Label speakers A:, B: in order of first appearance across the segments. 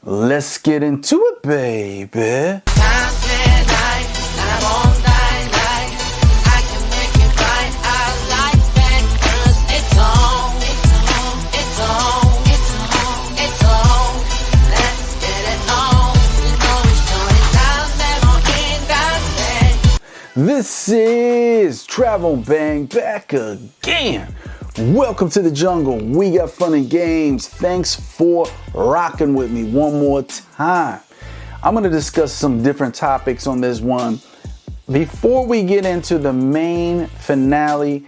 A: Let's get into it, baby. This is Travel Bang back again. Welcome to the jungle. We got fun and games. Thanks for rocking with me one more time. I'm going to discuss some different topics on this one. Before we get into the main finale,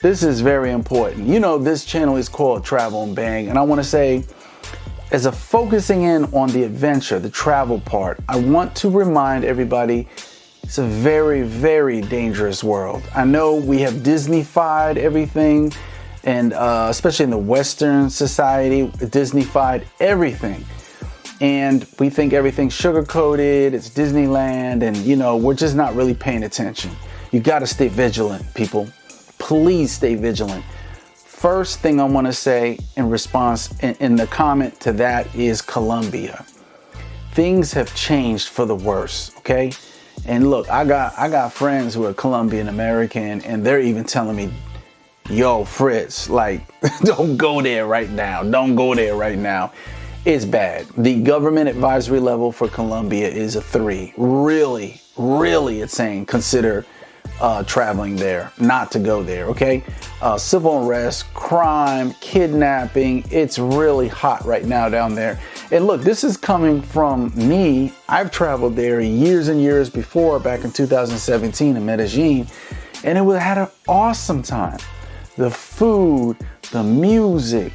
A: this is very important. You know, this channel is called Travel and Bang, and I want to say, as a focusing in on the adventure, the travel part, I want to remind everybody it's a very, very dangerous world. I know we have Disney-fied everything, and especially in the Western society, Disney-fied everything. And we think everything's sugar-coated, it's Disneyland, and you know, we're just not really paying attention. You gotta stay vigilant, people. Please stay vigilant. First thing I wanna say in response, in the comment to that is Colombia. Things have changed for the worse, okay? And look, I got friends who are Colombian American, and they're even telling me, yo, Fritz, like, don't go there right now. Don't go there right now. It's bad. The government advisory level for Colombia is a 3. Really, it's saying consider traveling there, not to go there, okay? Civil unrest, crime, kidnapping, it's really hot right now down there. And look, this is coming from me. I've traveled there years and years before, back in 2017 in Medellin, and it had an awesome time. The food, the music,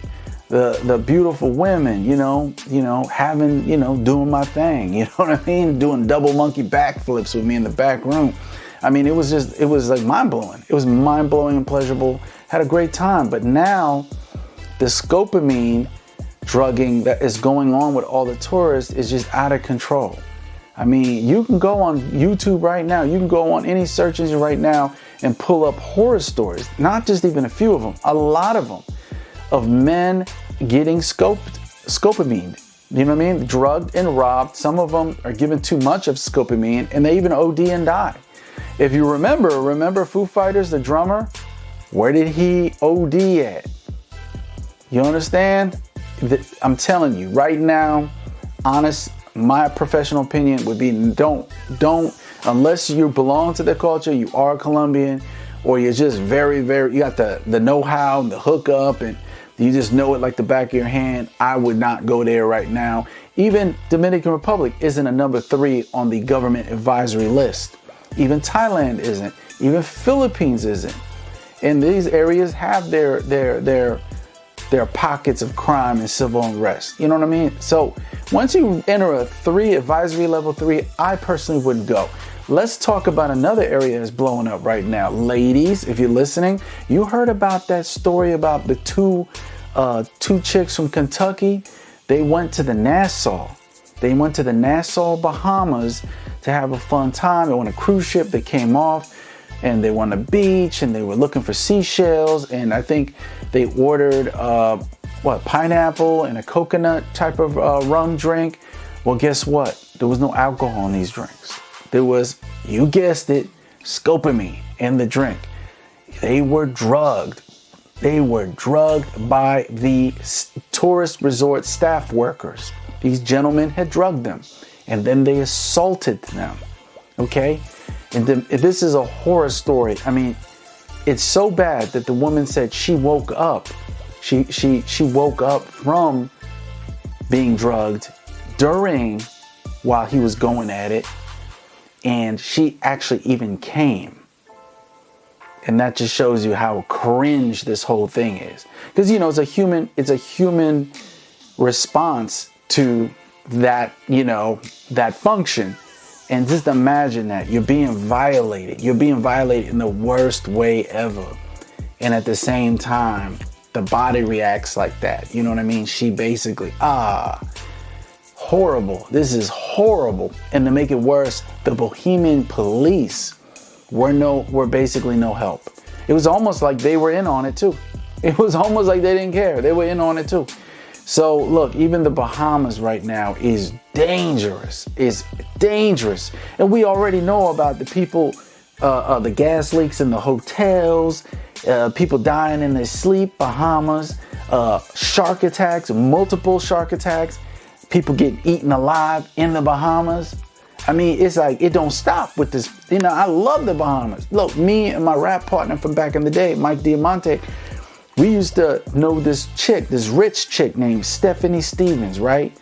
A: the beautiful women, you know, having, doing my thing, you know what I mean? Doing double monkey backflips with me in the back room. I mean, it was like mind-blowing. It was mind-blowing and pleasurable. Had a great time. But now the scopamine drugging that is going on with all the tourists is just out of control. I mean, you can go on YouTube right now. You can go on any search engine right now and pull up horror stories. Not just even a few of them, a lot of them, of men getting scopamine. You know what I mean? Drugged and robbed. Some of them are given too much of scopamine, and they even OD and die. If you remember Foo Fighters, the drummer? Where did he OD at? You understand? I'm telling you right now, honest, my professional opinion would be don't, unless you belong to the culture, you are Colombian, or you're just very, you got the know-how and the hookup, and you just know it like the back of your hand. I would not go there right now. Even Dominican Republic isn't a number 3 on the government advisory list. Even Thailand isn't. Even Philippines isn't. And these areas have their pockets of crime and civil unrest. You know what I mean? So once you enter a 3, advisory level 3, I personally wouldn't go. Let's talk about another area that's blowing up right now. Ladies, if you're listening, you heard about that story about the two chicks from Kentucky. They went to the Nassau. They went to the Nassau, Bahamas to have a fun time. They were on a cruise ship. They came off and they were on the beach and they were looking for seashells. And I think they ordered, pineapple and a coconut type of rum drink. Well, guess what? There was no alcohol in these drinks. There was, you guessed it, scopamine in the drink. They were drugged. They were drugged by the tourist resort staff workers. These gentlemen had drugged them, and then they assaulted them, okay? And this is a horror story. I mean, it's so bad that the woman said she woke up. She woke up from being drugged while he was going at it, and she actually even came. And that just shows you how cringe this whole thing is. Because, it's a human response to that, that function. And just imagine that you're being violated. You're being violated in the worst way ever. And at the same time, the body reacts like that. You know what I mean? She basically, horrible. This is horrible. And to make it worse, the Bohemian police were basically no help. It was almost like they were in on it too. It was almost like they didn't care. They were in on it too. So look, even the Bahamas right now is dangerous. It's dangerous. And we already know about the people, the gas leaks in the hotels, people dying in their sleep, Bahamas, shark attacks, multiple shark attacks, people getting eaten alive in the Bahamas. I mean, it's like, it don't stop with this. You know, I love the Bahamas. Look, me and my rap partner from back in the day, Mike Diamante, we used to know this chick, this rich chick named Stephanie Stevens, right?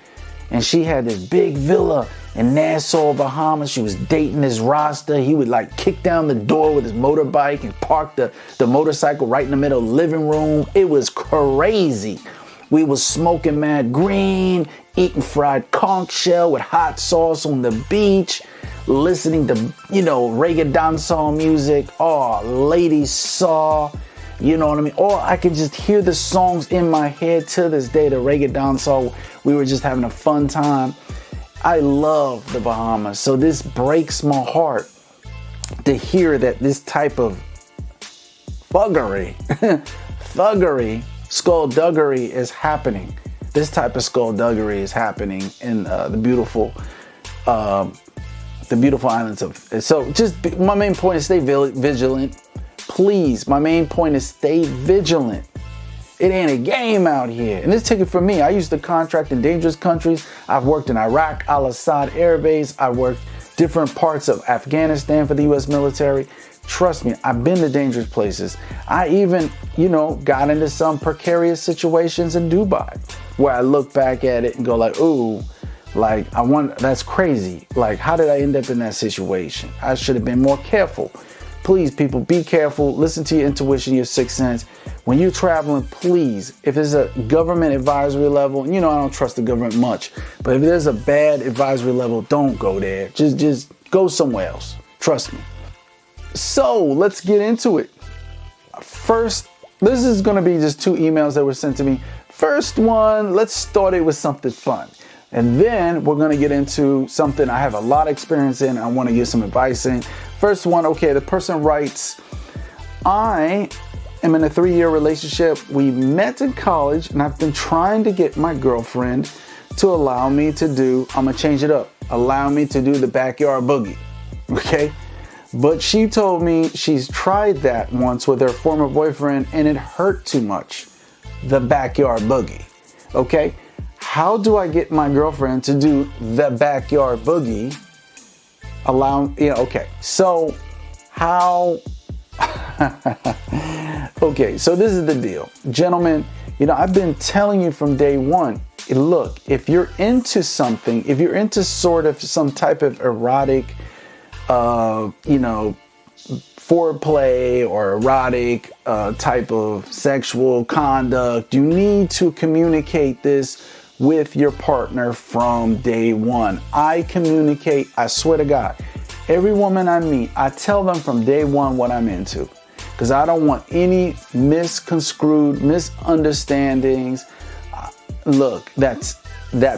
A: And she had this big villa in Nassau, Bahamas. She was dating this Rasta. He would like kick down the door with his motorbike and park the motorcycle right in the middle of the living room. It was crazy. We was smoking mad green, eating fried conch shell with hot sauce on the beach, listening to, you know, reggae dancehall music. Oh, Lady Saw, you know what I mean? Or I can just hear the songs in my head to this day, the reggae dancehall. We were just having a fun time. I love the Bahamas. So this breaks my heart to hear that this type of thuggery, skullduggery is happening. This type of skullduggery is happening in the beautiful islands of. So just my main point is stay vigilant. Please, my main point is stay vigilant. It ain't a game out here. And this take it from me. I used to contract in dangerous countries. I've worked in Iraq, Al-Assad Air Base. I worked different parts of Afghanistan for the U.S. military. Trust me, I've been to dangerous places. I even, you know, got into some precarious situations in Dubai where I look back at it and go like, ooh, like that's crazy. Like, how did I end up in that situation? I should have been more careful. Please, people, be careful. Listen to your intuition, your sixth sense. When you're traveling, please, if there's a government advisory level, and you know I don't trust the government much, but if there's a bad advisory level, don't go there. Just go somewhere else. Trust me. So let's get into it. First, this is going to be just 2 emails that were sent to me. First one, let's start it with something fun. And then we're going to get into something I have a lot of experience in. I want to give some advice in. First one, okay, the person writes, I am in a 3-year relationship. We met in college and I've been trying to get my girlfriend to allow me to do, I'm going to change it up, allow me to do the backyard boogie, okay? But she told me she's tried that once with her former boyfriend and it hurt too much, the backyard boogie, okay? How do I get my girlfriend to do the backyard boogie? Okay. So how, okay, so this is the deal. Gentlemen, you know, I've been telling you from day one, look, if you're into something, if you're into sort of some type of erotic, you know, foreplay or erotic type of sexual conduct, you need to communicate this with your partner from day one. I communicate, I swear to God, every woman I meet, I tell them from day one what I'm into, because I don't want any misconstrued misunderstandings. Look, that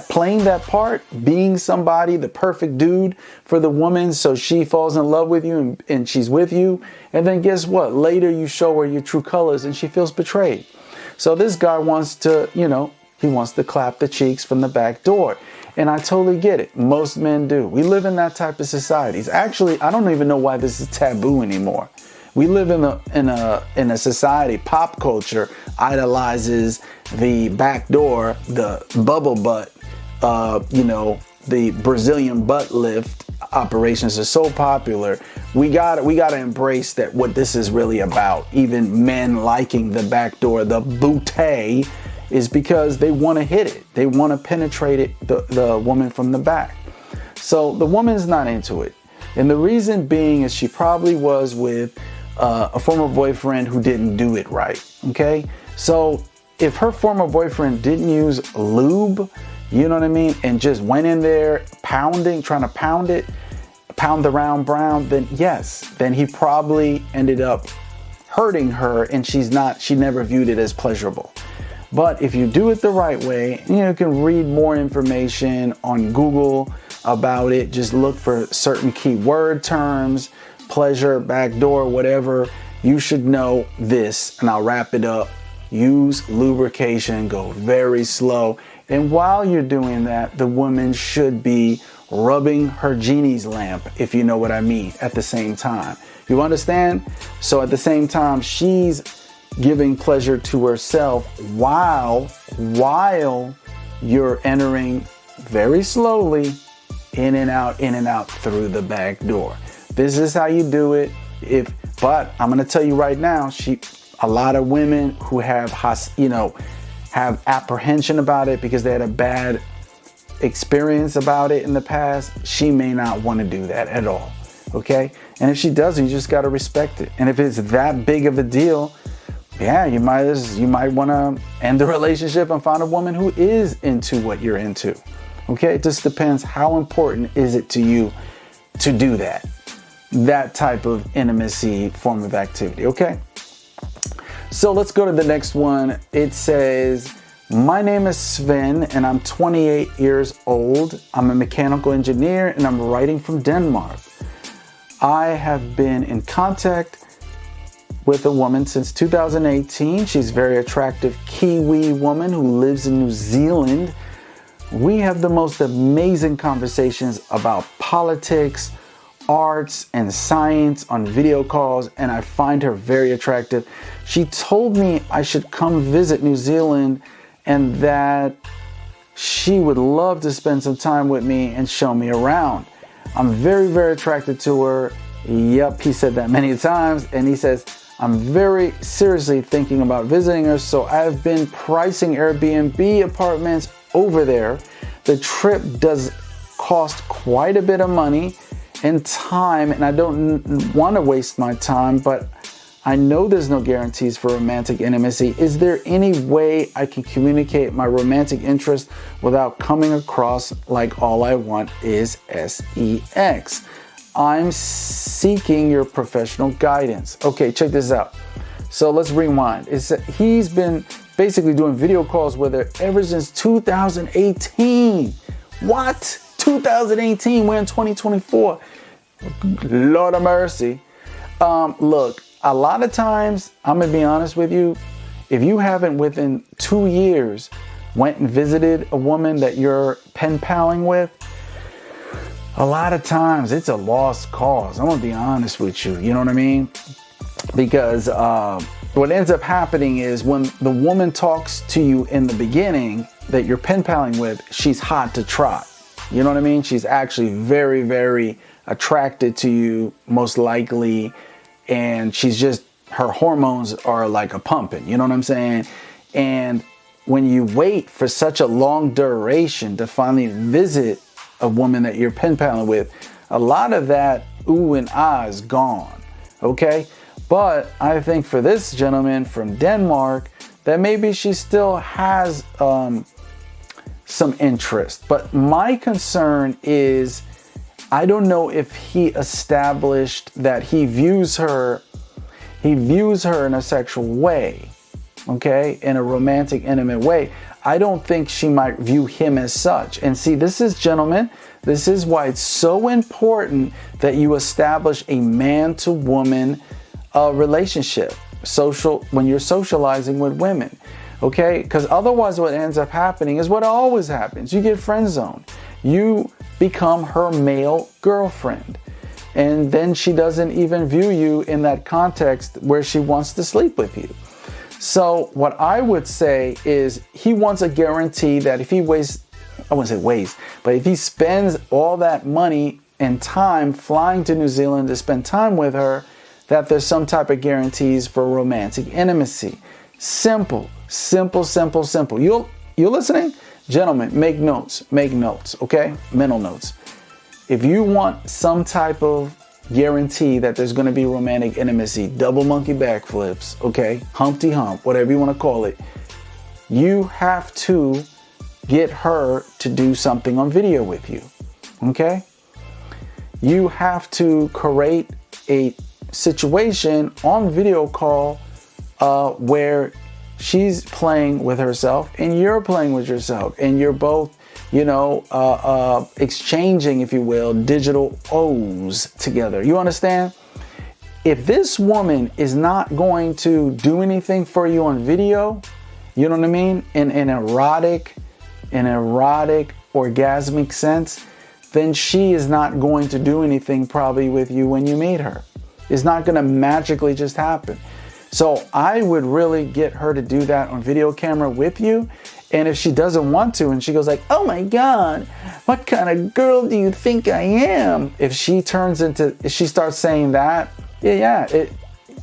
A: playing that part, being somebody, the perfect dude for the woman so she falls in love with you and she's with you, and then guess what? Later you show her your true colors and she feels betrayed. So this guy wants to, you know, he wants to clap the cheeks from the back door. And I totally get it. Most men do. We live in that type of society. Actually, I don't even know why this is taboo anymore. We live in a society, pop culture idolizes the back door, the bubble butt, you know, the Brazilian butt lift operations are so popular. We gotta embrace that what this is really about. Even men liking the back door, the bootay, is because they want to hit it. They want to penetrate it, the woman from the back. So the woman's not into it. And the reason being is she probably was with a former boyfriend who didn't do it right. Okay? So if her former boyfriend didn't use lube, you know what I mean, and just went in there pounding, trying to pound the round brown, then yes, then he probably ended up hurting her and she never viewed it as pleasurable. But if you do it the right way, you can read more information on Google about it. Just look for certain keyword terms, pleasure, backdoor, whatever. You should know this, and I'll wrap it up. use lubrication, go very slow. And while you're doing that, the woman should be rubbing her genie's lamp, if you know what I mean, at the same time. You understand? So at the same time, she's giving pleasure to herself while you're entering very slowly in and out through the back door. This is how you do it. But I'm going to tell you right now, a lot of women who have apprehension about it because they had a bad experience about it in the past, she may not want to do that at all. Okay? And if she does, you just got to respect it. And if it's that big of a deal, yeah, you might want to end the relationship and find a woman who is into what you're into. Okay? It just depends how important is it to you to do that type of intimacy form of activity. Okay? So let's go to the next one. It says, my name is Sven and I'm 28 years old. I'm a mechanical engineer and I'm writing from Denmark. I have been in contact with a woman since 2018. She's a very attractive Kiwi woman who lives in New Zealand. We have the most amazing conversations about politics, arts, and science on video calls, and I find her very attractive. She told me I should come visit New Zealand and that she would love to spend some time with me and show me around. I'm very, very attracted to her. Yep, he said that many times, and he says, I'm very seriously thinking about visiting her, so I've been pricing Airbnb apartments over there. The trip does cost quite a bit of money and time, and I don't want to waste my time, but I know there's no guarantees for romantic intimacy. Is there any way I can communicate my romantic interest without coming across like all I want is sex? I'm seeking your professional guidance. Okay, check this out. So let's rewind. He's been basically doing video calls with her ever since 2018. What? 2018, we're in 2024. Lord of mercy. Look, a lot of times, I'm going to be honest with you, if you haven't within 2 years went and visited a woman that you're pen paling with, a lot of times it's a lost cause. I'm going to be honest with you. You know what I mean? Because what ends up happening is when the woman talks to you in the beginning that you're pen paling with, she's hot to trot. You know what I mean? She's actually very, very attracted to you, most likely. And her hormones are like a pumping. You know what I'm saying? And when you wait for such a long duration to finally visit a woman that you're pen paling with, a lot of that ooh and ah is gone. Okay? But I think for this gentleman from Denmark, that maybe she still has some interest. But my concern is, I don't know if he established that he views her in a sexual way, okay, in a romantic, intimate way. I don't think she might view him as such. And see, this is, gentlemen, this is why it's so important that you establish a man-to-woman relationship, when you're socializing with women, okay? Because otherwise what ends up happening is what always happens. You get friend zoned. You become her male girlfriend. And then she doesn't even view you in that context where she wants to sleep with you. So what I would say is he wants a guarantee that if he if he spends all that money and time flying to New Zealand to spend time with her, that there's some type of guarantees for romantic intimacy. Simple, simple, simple, simple. You listening? Gentlemen, make notes, okay? Mental notes. If you want some type of guarantee that there's going to be romantic intimacy, double monkey backflips, okay? Humpty hump, whatever you want to call it. You have to get her to do something on video with you, okay? You have to create a situation on video call where she's playing with herself and you're playing with yourself, and you're both, exchanging, if you will, digital O's together. You understand? if this woman is not going to do anything for you on video, you know what I mean? In an erotic, orgasmic sense, then she is not going to do anything probably with you when you meet her. It's not going to magically just happen. So I would really get her to do that on video camera with you. And if she doesn't want to and she goes like, oh my God, what kind of girl do you think I am? If she starts saying that,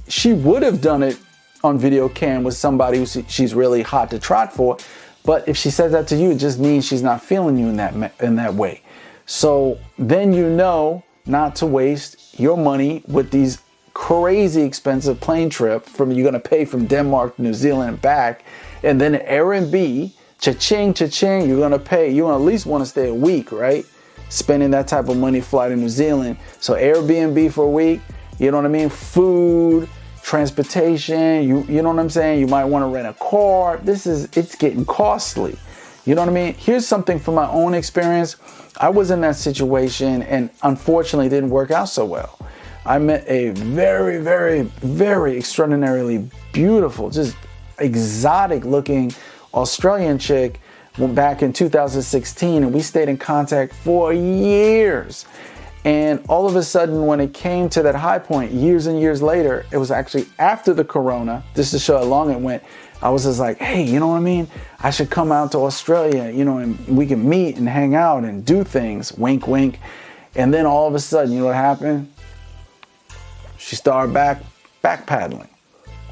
A: she would have done it on video cam with somebody who she's really hot to trot for. But if she says that to you, it just means she's not feeling you in that way. So then you know not to waste your money with these crazy expensive plane trip you're going to pay from Denmark to New Zealand and back. And then Airbnb, cha-ching, cha-ching, you're going to pay. You at least want to stay a week, right? Spending that type of money fly to New Zealand. So Airbnb for a week, you know what I mean? Food, transportation, you know what I'm saying? You might want to rent a car. It's getting costly. You know what I mean? Here's something from my own experience. I was in that situation and unfortunately it didn't work out so well. I met a very, very, very extraordinarily beautiful, just exotic looking Australian chick back in 2016, and we stayed in contact for years. And all of a sudden, when it came to that high point, years and years later, it was actually after the corona, just to show how long it went, I was just like, hey, you know what I mean? I should come out to Australia, you know, and we can meet and hang out and do things, wink, wink. And then all of a sudden, you know what happened? She started back paddling.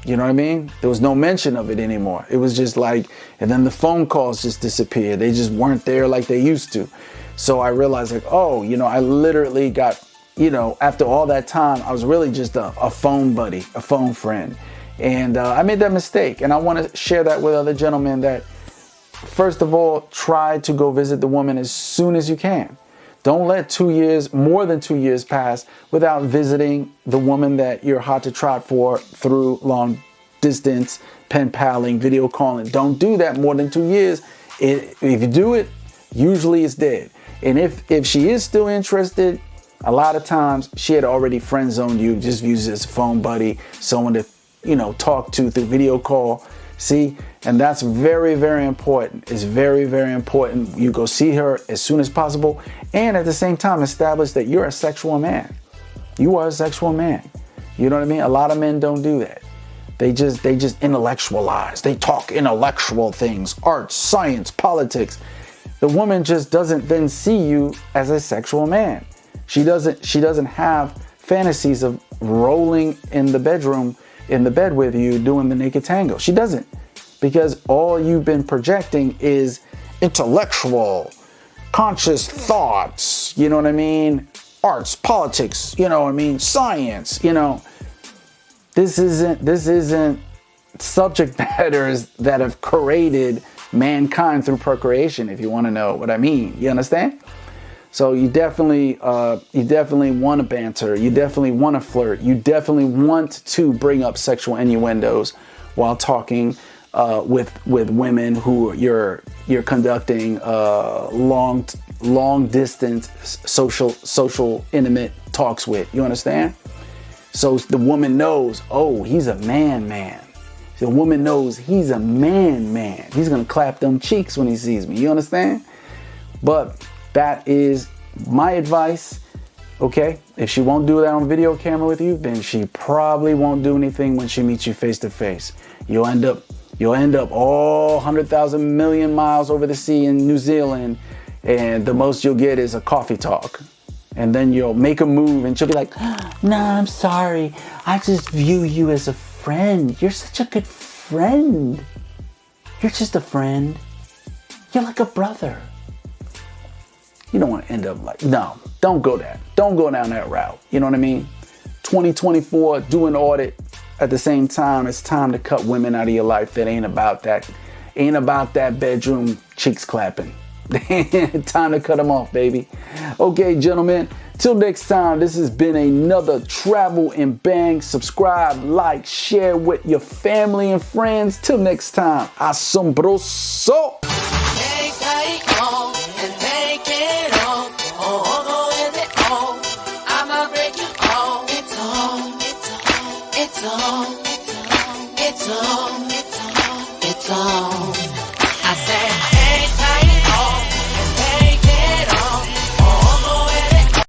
A: You know what I mean? There was no mention of it anymore. It was just like, and then the phone calls just disappeared. They just weren't there like they used to. So I realized like, oh, you know, I literally got, you know, after all that time, I was really just a phone buddy, a phone friend. And I made that mistake. And I want to share that with other gentlemen that, first of all, try to go visit the woman as soon as you can. Don't let 2 years, more than 2 years pass without visiting the woman that you're hot to trot for through long distance, pen paling, video calling. Don't do that more than 2 years. If you do it, usually it's dead. And if she is still interested, a lot of times she had already friend zoned you, just use as a phone buddy, someone to, you know, talk to through video call. See, and that's very, very important. It's very, very important. You go see her as soon as possible. And at the same time, establish that you're a sexual man. You are a sexual man. You know what I mean? A lot of men don't do that. They just intellectualize. They talk intellectual things, arts, science, politics. The woman just doesn't then see you as a sexual man. She doesn't have fantasies of rolling in the bedroom, in the bed with you, doing the naked tango. She doesn't, because all you've been projecting is intellectual, conscious thoughts, you know what I mean? Arts, politics, you know what I mean? Science, you know. This isn't subject matters that have created mankind through procreation, if you want to know what I mean. You understand? So you definitely want to banter. You definitely want to flirt. You definitely want to bring up sexual innuendos while talking with women who you're conducting long distance social intimate talks with. You understand? So the woman knows, oh, he's a man. The woman knows he's a man. He's gonna clap them cheeks when he sees me. You understand? But that is my advice. Okay, if she won't do that on video camera with you, then she probably won't do anything when she meets you face to face. You'll end up all 100,000 million miles over the sea in New Zealand, and the most you'll get is a coffee talk. And then you'll make a move and she'll be like, nah, I'm sorry. I just view you as a friend. You're such a good friend. You're just a friend. You're like a brother. You don't want to end up like, no, don't go there. Don't go down that route. You know what I mean? 2024, do an audit. At the same time, it's time to cut women out of your life that ain't about that bedroom cheeks clapping. Time to cut them off, baby. Okay, gentlemen, till next time, this has been another Travel and Bang. Subscribe, like, share with your family and friends. Till next time, asombroso.